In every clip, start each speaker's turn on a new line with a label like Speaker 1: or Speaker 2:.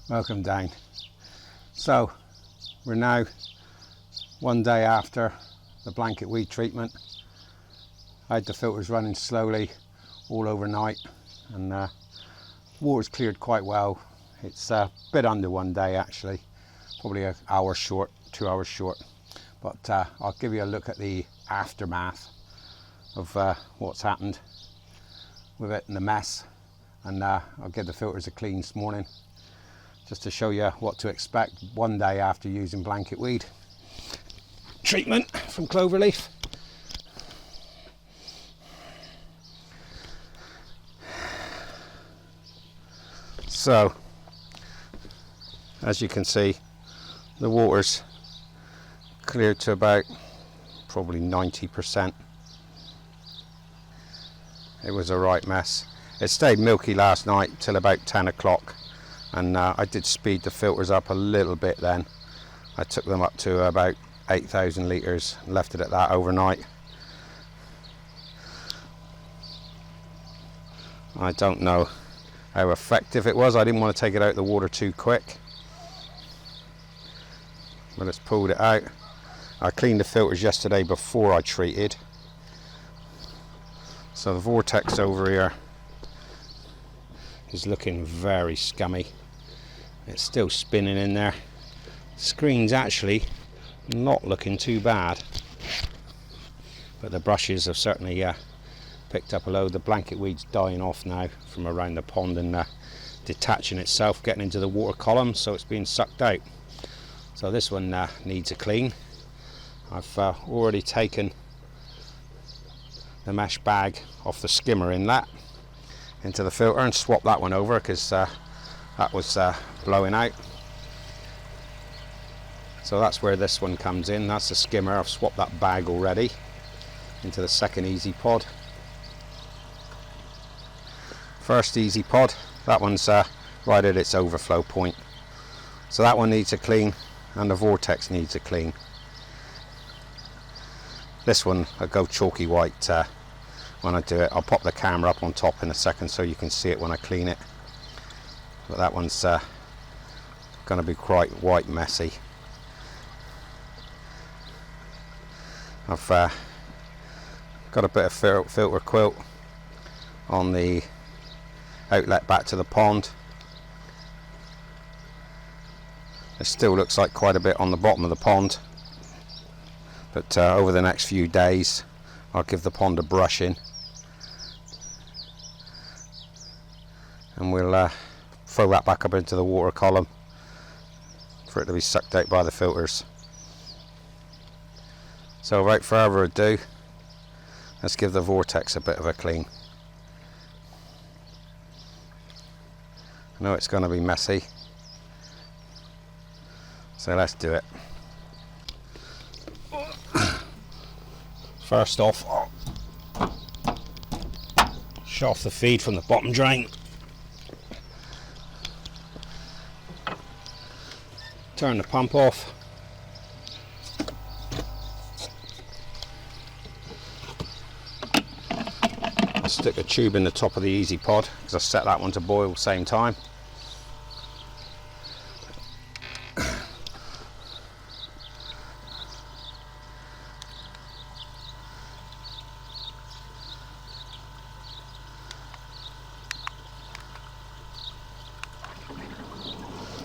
Speaker 1: Welcome down. So we're now one day after the blanket weed treatment. I had the filters running slowly all overnight, and water's cleared quite well. It's a bit under 1 day actually, probably an hour short, 2 hours short. But I'll give you a look at the aftermath of what's happened with it and the mess, and I'll give the filters a clean this morning, just to show you what to expect 1 day after using blanket weed treatment from Cloverleaf. So, as you can see, the water's cleared to about probably 90%. It was a right mess. It stayed milky last night till about 10 o'clock, and I did speed the filters up a little bit then. I took them up to about 8,000 litres and left it at that overnight. I don't know how effective it was. I didn't want to take it out of the water too quick, but it's pulled it out. I cleaned the filters yesterday before I treated, so the vortex over here is looking very scummy. It's still spinning in there. The screen's actually not looking too bad, but the brushes have certainly picked up a load. The blanket weed's dying off now from around the pond and detaching itself, getting into the water column, so it's being sucked out. So this one needs a clean. I've already taken the mesh bag off the skimmer inlet into the filter and swapped that one over because that was blowing out. So that's where this one comes in. That's the skimmer. I've swapped that bag already into the second EasyPod. First EasyPod, that one's right at its overflow point, so that one needs a clean, and the vortex needs a clean. This one I'll go chalky white when I do it. I'll pop the camera up on top in a second so you can see it when I clean it, but that one's going to be quite white messy. I've got a bit of filter quilt on the outlet back to the pond. It still looks like quite a bit on the bottom of the pond, but over the next few days I'll give the pond a brushing, and we'll throw that back up into the water column for it to be sucked out by the filters. So without further ado, let's give the vortex a bit of a clean. I know it's going to be messy, so let's do it. First off, shut off the feed from the bottom drain. Turn the pump off. Stick a tube in the top of the EasyPod because I set that one to boil at the same time.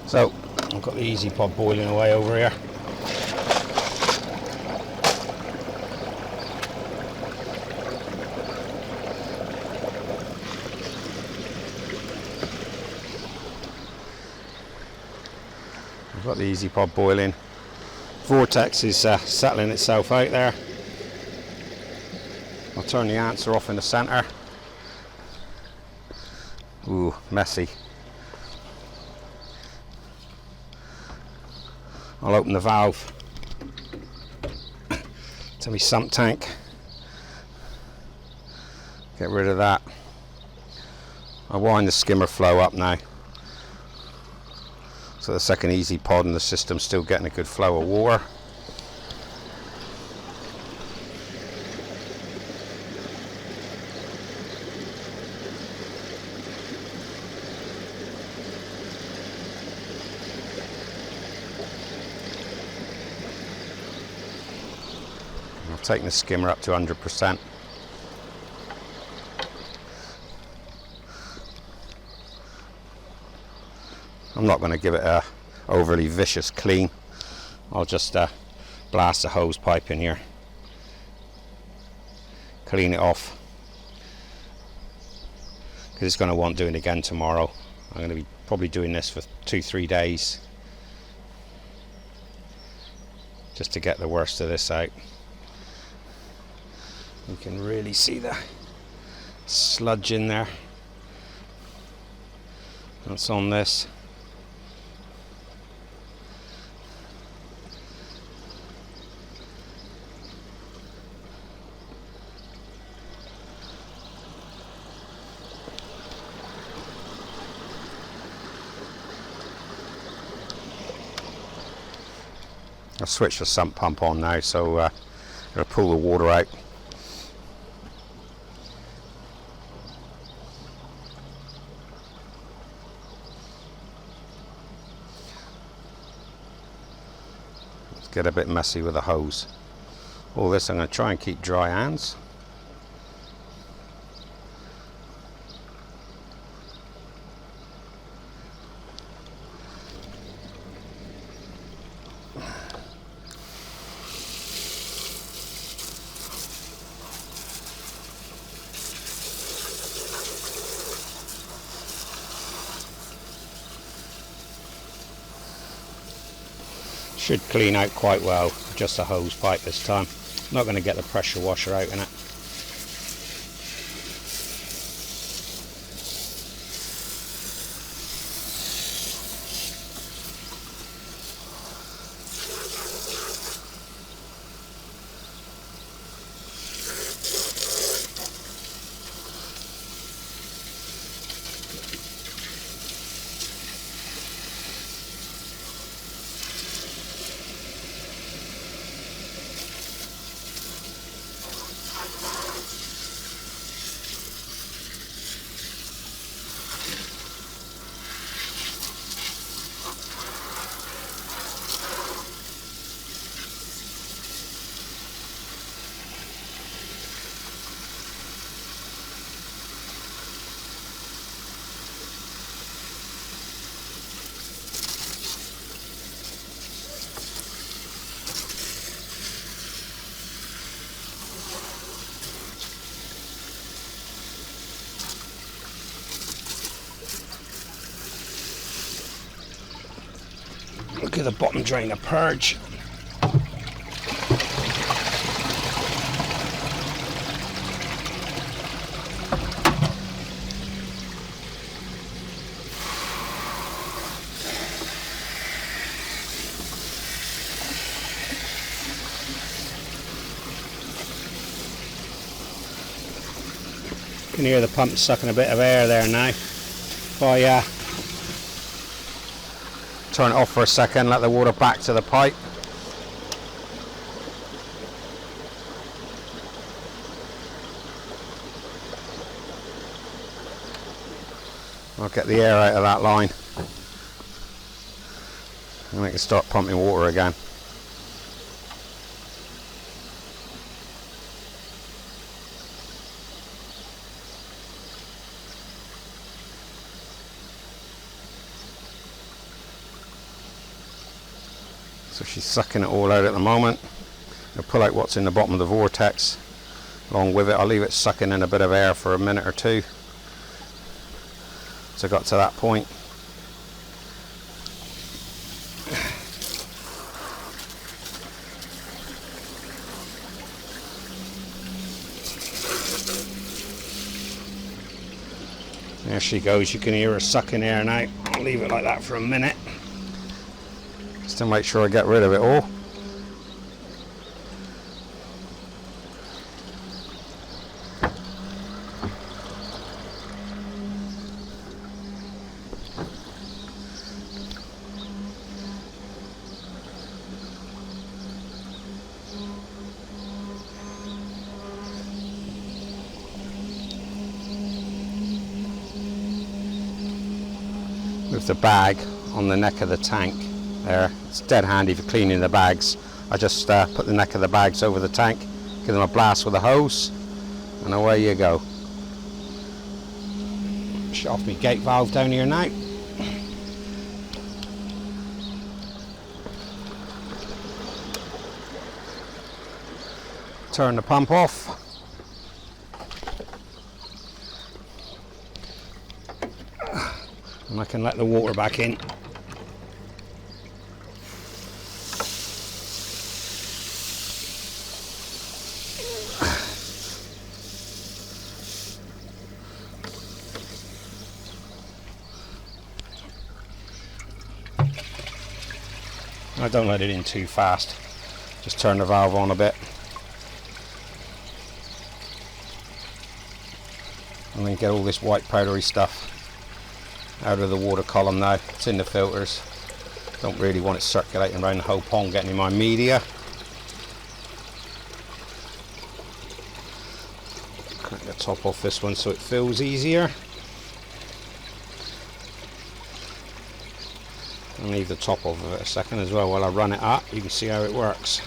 Speaker 1: So I've got the EasyPod boiling away over here. I've got the EasyPod boiling. Vortex is settling itself out there. I'll turn the answer off in the centre. Ooh, messy. I'll open the valve to my sump tank. Get rid of that. I'll wind the skimmer flow up now, so the second EasyPod and the system's still getting a good flow of water. I've taken the skimmer up to 100%. I'm not going to give it a overly vicious clean. I'll just blast the hose pipe in here, clean it off, because it's going to want doing again tomorrow. I'm going to be probably doing this for 2-3 days just to get the worst of this out. You can really see the sludge in there. That's on this. I've switched the sump pump on now, so it'll pull the water out. Let's get a bit messy with the hose. All this I'm going to try and keep dry hands. Should clean out quite well, just a hose pipe this time. Not going to get the pressure washer out in it. Look at the bottom drain of purge. You can hear the pump sucking a bit of air there now. If I turn it off for a second, let the water back to the pipe. I'll get the air out of that line and I can start pumping water again. So she's sucking it all out at the moment. I'll pull out what's in the bottom of the vortex along with it. I'll leave it sucking in a bit of air for a minute or two. So I got to that point. There she goes. You can hear her sucking air now. I'll leave it like that for a minute, just to make sure I get rid of it all. With the bag on the neck of the tank there, it's dead handy for cleaning the bags. I just put the neck of the bags over the tank Give them a blast with a hose, and away you go. Shut off my gate valve down here now. Turn the pump off. And I can let the water back in. I don't let it in too fast. Just turn the valve on a bit. And then get all this white powdery stuff out of the water column now. It's in the filters. Don't really want it circulating around the whole pond, getting in my media. Crack the top off this one so it fills easier. And leave the top off of it a second as well while I run it up. You can see how it works.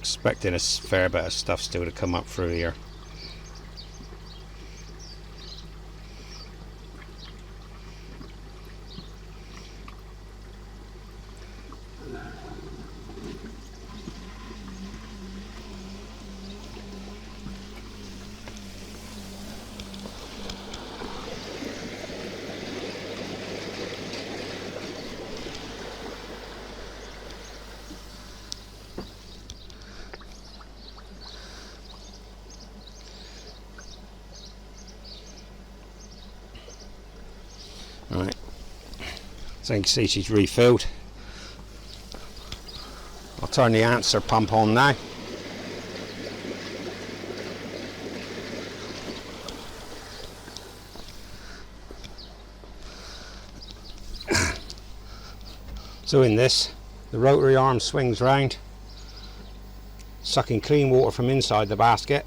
Speaker 1: Expecting a fair bit of stuff still to come up through here. Right, so you can see she's refilled. I'll turn the answer pump on now. So in this, the rotary arm swings round, sucking clean water from inside the basket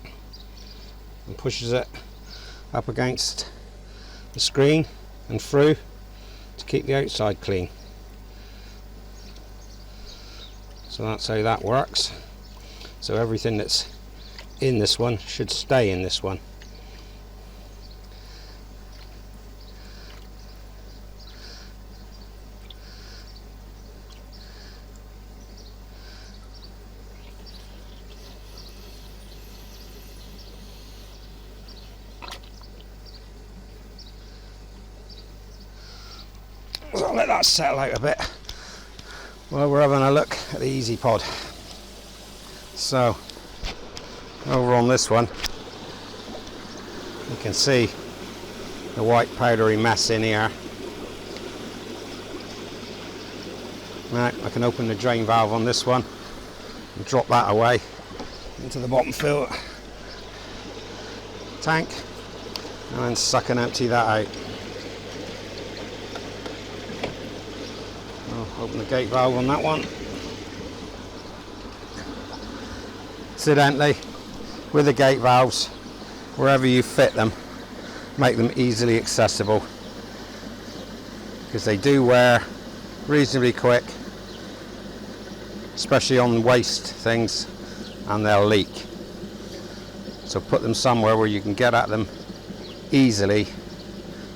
Speaker 1: and pushes it up against the screen and through to keep the outside clean. So that's how that works. So everything that's in this one should stay in this one. So I'll let that settle out a bit while we're having a look at the EasyPod. So over on this one you can see the white powdery mess in here. Right, I can open the drain valve on this one and drop that away into the bottom filter tank and then suck and empty that out. I'll open the gate valve on that one. Incidentally, with the gate valves, wherever you fit them, make them easily accessible, because they do wear reasonably quick, especially on waste things, and they'll leak. So put them somewhere where you can get at them easily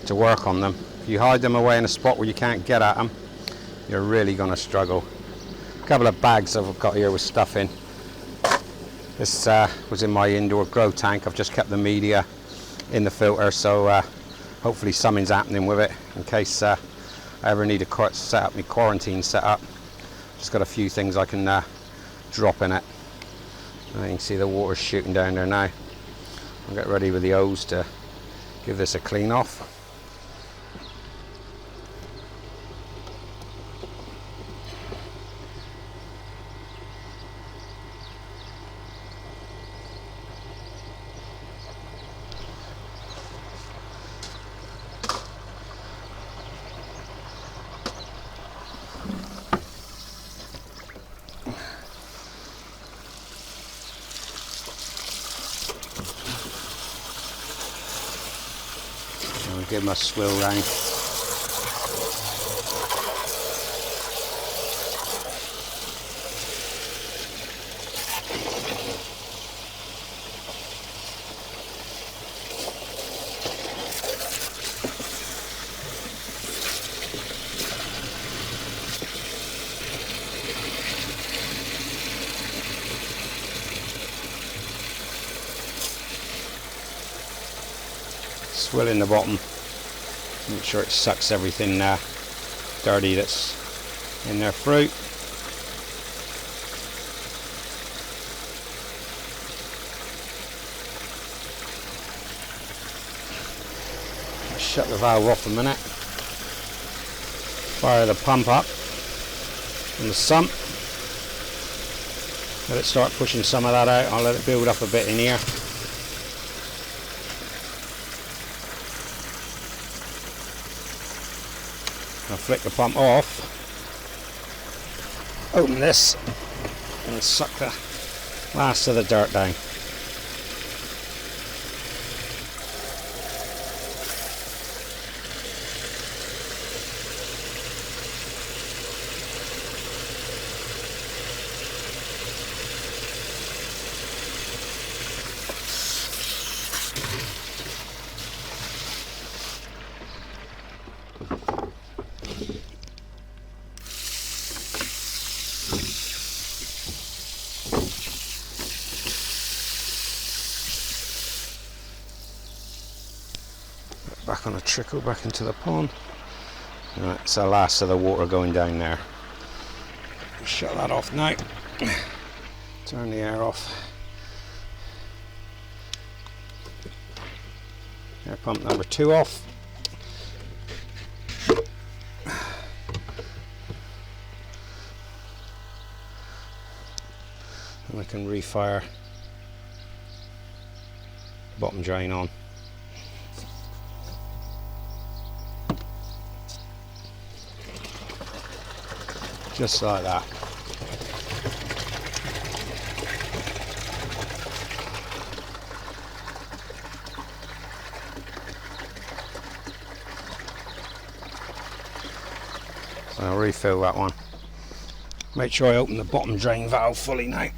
Speaker 1: to work on them. If you hide them away in a spot where you can't get at them, you're really going to struggle. A couple of bags I've got here with stuff in. This was in my indoor grow tank. I've just kept the media in the filter, so hopefully something's happening with it in case I ever need to set up my quarantine setup. Just got a few things I can drop in it. And you can see the water's shooting down there now. I'll get ready with the hose to give this a clean off. give them a swill round. Swill in the bottom, make sure it sucks everything dirty that's in their fruit. Shut the valve off a minute, fire the pump up on the sump, let it start pushing some of that out. I'll let it build up a bit in here. I'll flick the pump off, open this and suck the last of the dirt down. Back on a trickle, back into the pond. Right, it's the last of the water going down there. Shut that off now. Turn the air off. Air pump number 2 off. And I can refire bottom drain on. Just like that. So I'll refill that one. Make sure I open the bottom drain valve fully now.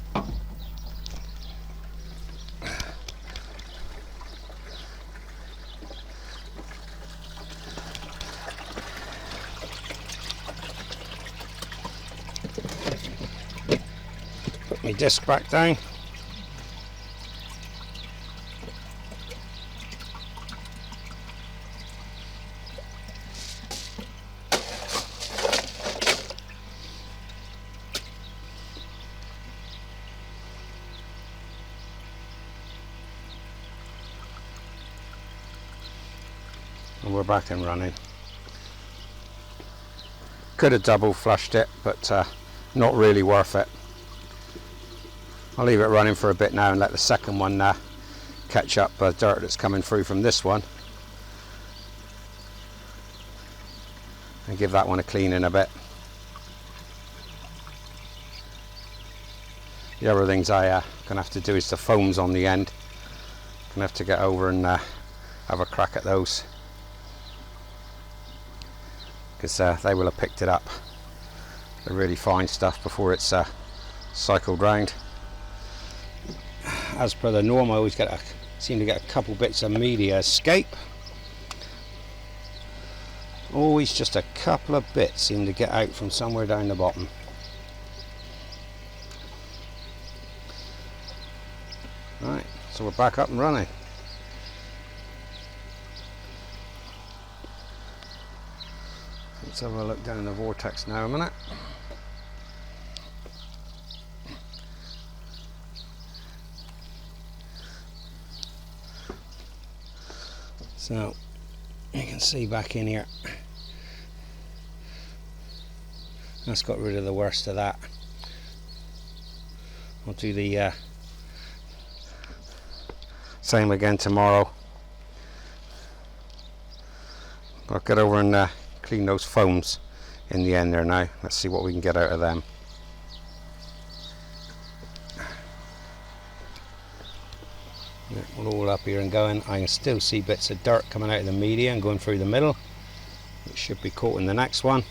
Speaker 1: Put my disc back down. And we're back and running. Could have double flushed it, but not really worth it. I'll leave it running for a bit now and let the second one catch up dirt that's coming through from this one, and give that one a clean in a bit. The other things I gonna have to do is the foams on the end. Gonna have to get over and have a crack at those, because they will have picked it up, the really fine stuff, before it's cycled round. As per the norm, I always seem to get a couple bits of media escape. Always just a couple of bits seem to get out from somewhere down the bottom. Right, so we're back up and running. Let's have a look down the vortex now a minute. So you can see back in here, that's got rid of the worst of that. I'll do the same again tomorrow. I'll get over and clean those foams in the end there now. Let's see what we can get out of them. We're all up here and going. I can still see bits of dirt coming out of the media and going through the middle. It should be caught in the next one,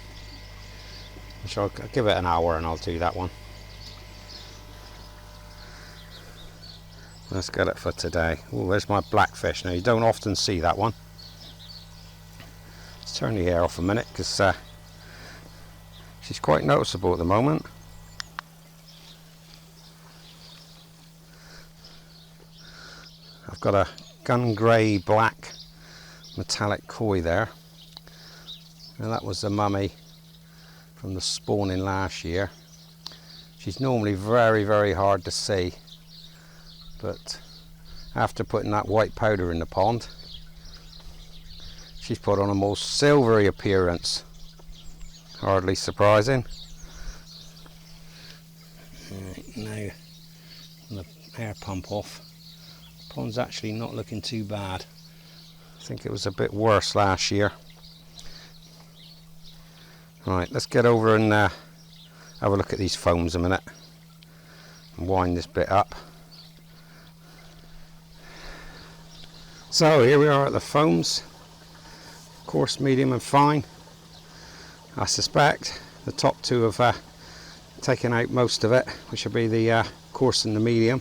Speaker 1: which I'll give it an hour and I'll do that one. Let's get it for today. Oh, there's my blackfish. Now you don't often see that one. Let's turn the air off a minute because she's quite noticeable at the moment. I've got a gun grey black metallic koi there, and that was the mummy from the spawning last year. She's normally very hard to see, but after putting that white powder in the pond, she's put on a more silvery appearance. Hardly surprising. Right, now the air pump off. Pond's actually not looking too bad. I think it was a bit worse last year. Right, let's get over and have a look at these foams a minute and wind this bit up. So here we are at the foams, coarse, medium and fine. I suspect the top two have taken out most of it, which will be the coarse and the medium.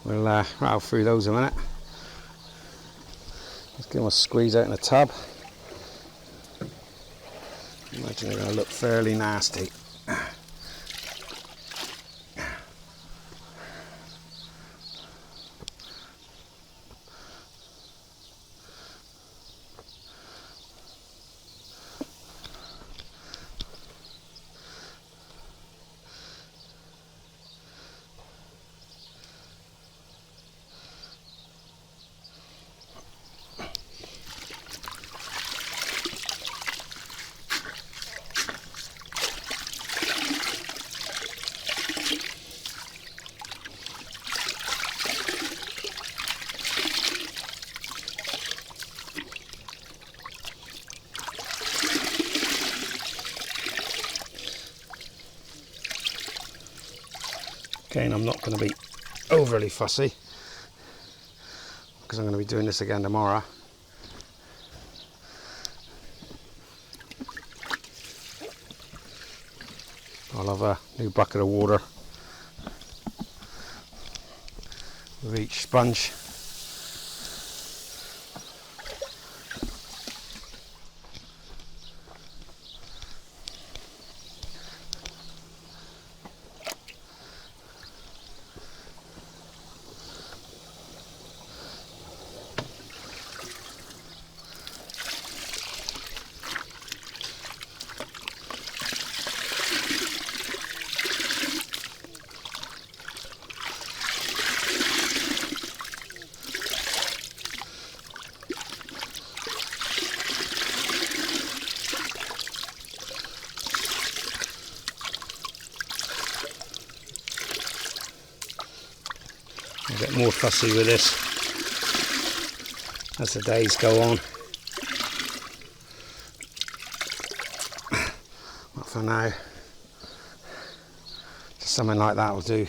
Speaker 1: We'll rattle through those a minute. Let's give them a squeeze out in the tub. Imagine they're going to look fairly nasty. Again, I'm not going to be overly fussy because I'm going to be doing this again tomorrow. I'll have a new bucket of water with each sponge. I'll get more fussy with this as the days go on. But for now, just something like that will do.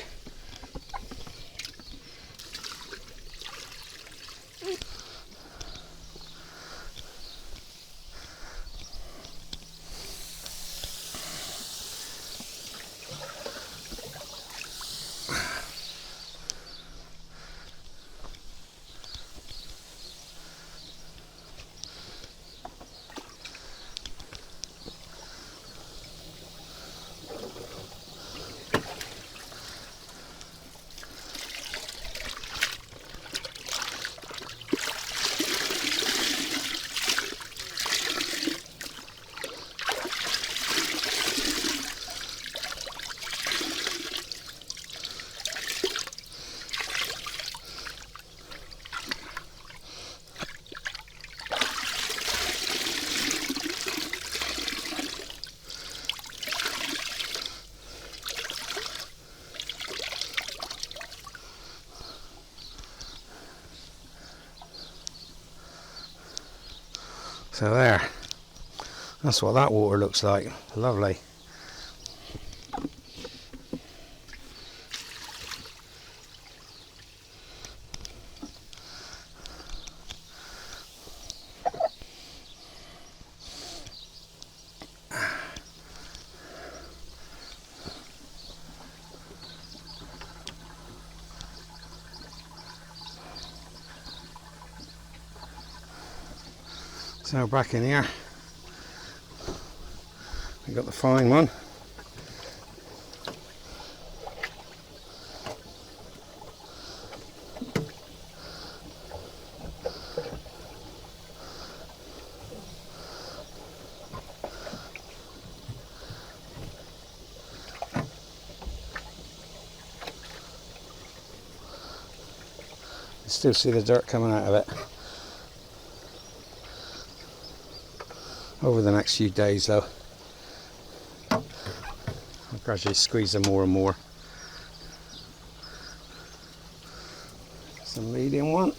Speaker 1: So there, that's what that water looks like. Lovely. So back in here, we got the fine one. You still see the dirt coming out of it. Over the next few days though, I'll gradually squeeze them more and more. Some medium one.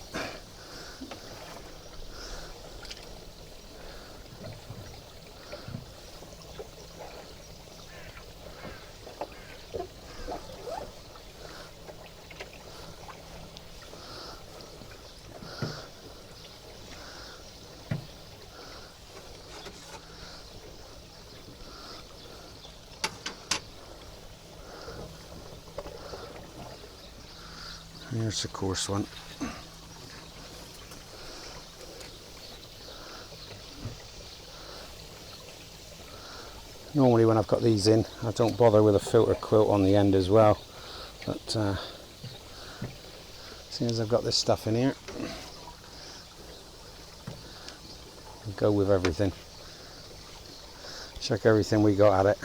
Speaker 1: Here's the coarse one. Normally when I've got these in, I don't bother with a filter quilt on the end as well, but seeing as I've got this stuff in here, I'll go with everything. Check everything we got at it.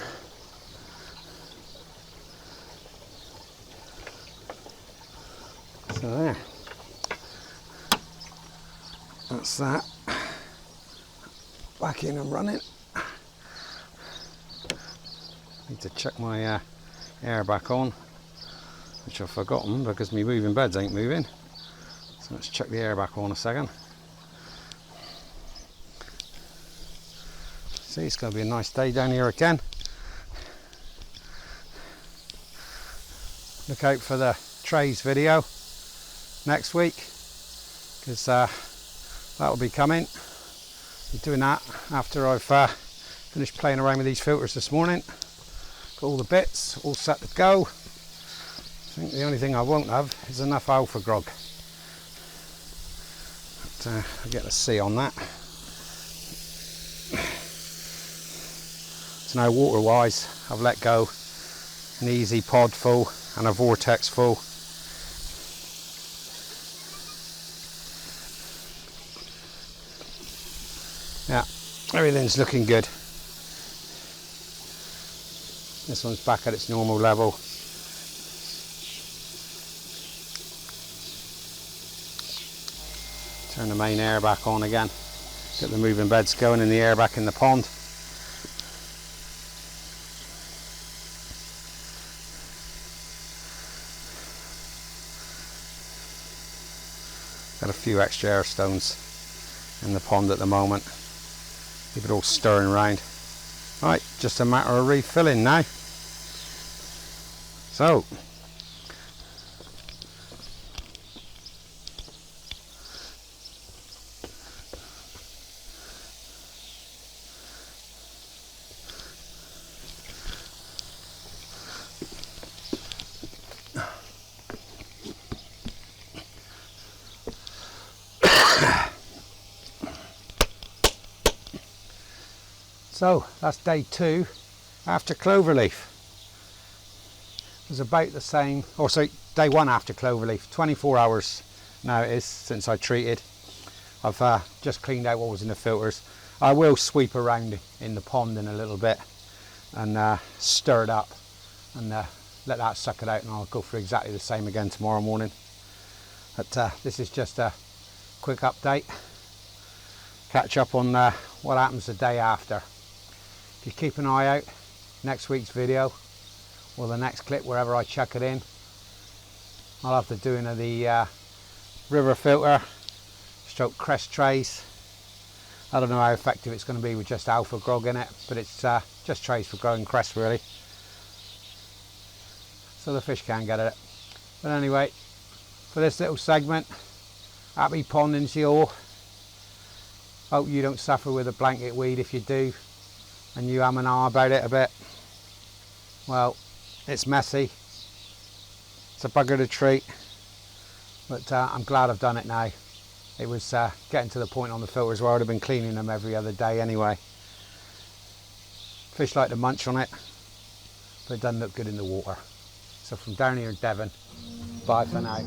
Speaker 1: So there, that's that, back in and running. Need to check my air back on, which I've forgotten because my moving beds ain't moving. So let's check the air back on a second. See, it's going to be a nice day down here again. Look out for the trays video next week, because that'll be coming. I'm doing that after I've finished playing around with these filters this morning. Got all the bits all set to go. I think the only thing I won't have is enough alpha grog. But, I'll get a C on that. So now water wise, I've let go an EasyPod full and a vortex full. Yeah, everything's looking good. This one's back at its normal level. Turn the main air back on again. Get the moving beds going and the air back in the pond. Got a few extra air stones in the pond at the moment. Keep it all stirring around. Right, just a matter of refilling now. So, that's day 2 after Cloverleaf. It was about the same, or sorry, day 1 after Cloverleaf. 24 hours now it is since I treated. I've just cleaned out what was in the filters. I will sweep around in the pond in a little bit and stir it up and let that suck it out, and I'll go through exactly the same again tomorrow morning. But this is just a quick update. Catch up on what happens the day after. If you keep an eye out, next week's video or the next clip, wherever I chuck it in, I'll have the doing of the river filter stroke crest trays. I don't know how effective it's going to be with just alpha grog in it, but it's just trays for growing crest really, so the fish can get at it. But anyway, for this little segment, happy ponding to you all. Hope you don't suffer with a blanket weed. If you do, and you am and ah about it a bit, well, it's messy, it's a bugger to treat, but I'm glad I've done it now. it was getting to the point on the filters where I'd have been cleaning them every other day anyway. Fish like to munch on it, but it doesn't look good in the water. So from down here in Devon, bye for now.